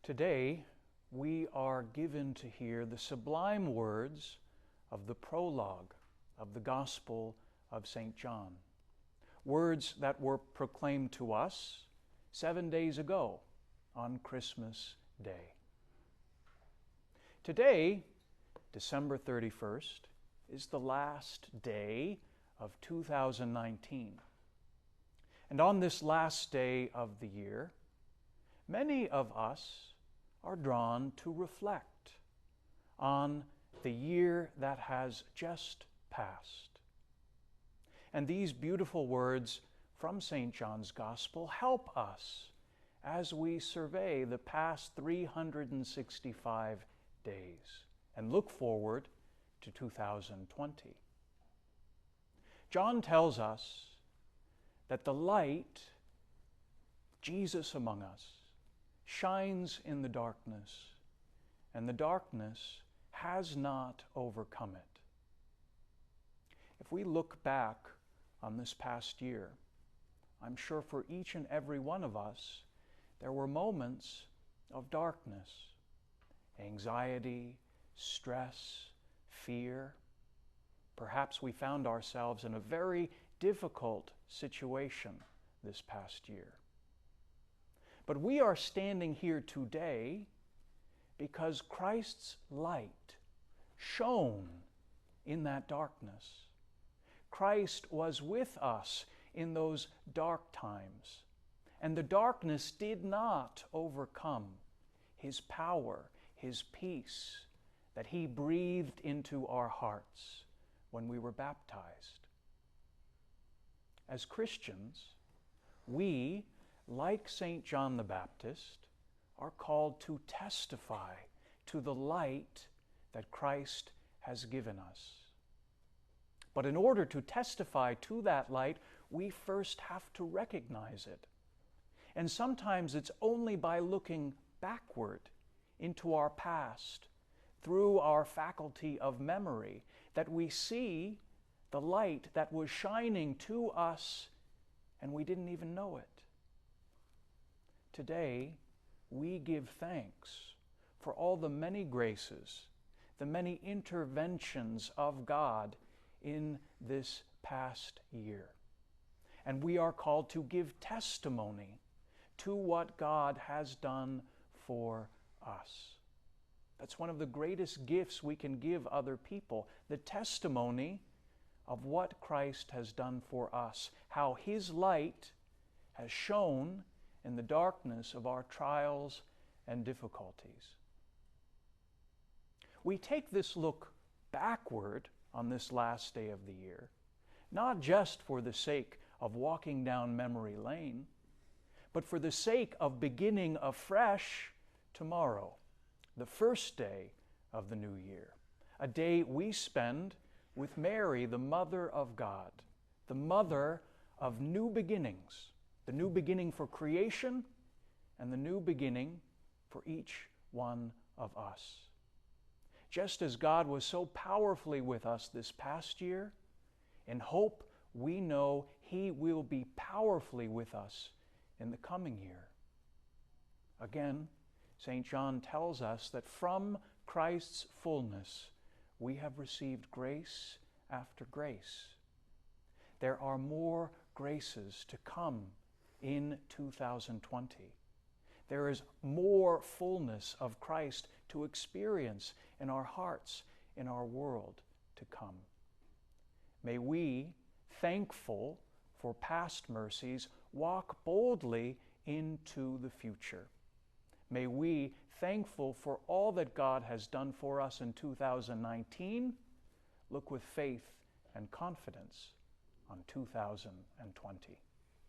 Today, we are given to hear the sublime words of the prologue of the Gospel of St. John, words that were proclaimed to us 7 days ago on Christmas Day. Today, December 31st, is the last day of 2019. And on this last day of the year, many of us are drawn to reflect on the year that has just passed. And these beautiful words from St. John's Gospel help us as we survey the past 365 days and look forward to 2020. John tells us that the light, Jesus among us, shines in the darkness, and the darkness has not overcome it. If we look back on this past year, I'm sure for each and every one of us, there were moments of darkness, anxiety, stress, fear. Perhaps we found ourselves in a very difficult situation this past year. But we are standing here today because Christ's light shone in that darkness. Christ was with us in those dark times, and the darkness did not overcome His power, His peace that He breathed into our hearts when we were baptized. As Christians, we, like St. John the Baptist, are called to testify to the light that Christ has given us. But in order to testify to that light, we first have to recognize it. And sometimes it's only by looking backward into our past, through our faculty of memory, that we see the light that was shining to us and we didn't even know it. Today, we give thanks for all the many graces, the many interventions of God in this past year. And we are called to give testimony to what God has done for us. That's one of the greatest gifts we can give other people, the testimony of what Christ has done for us, how His light has shone in the darkness of our trials and difficulties. We take this look backward on this last day of the year, not just for the sake of walking down memory lane, but for the sake of beginning afresh tomorrow, the first day of the new year, a day we spend with Mary, the Mother of God, the Mother of new beginnings, the new beginning for creation and the new beginning for each one of us. Just as God was so powerfully with us this past year, in hope we know He will be powerfully with us in the coming year. Again, St. John tells us that from Christ's fullness we have received grace after grace. There are more graces to come in 2020. There is more fullness of Christ to experience in our hearts, in our world to come. May we, thankful for past mercies, walk boldly into the future. May we, thankful for all that God has done for us in 2019, look with faith and confidence on 2020.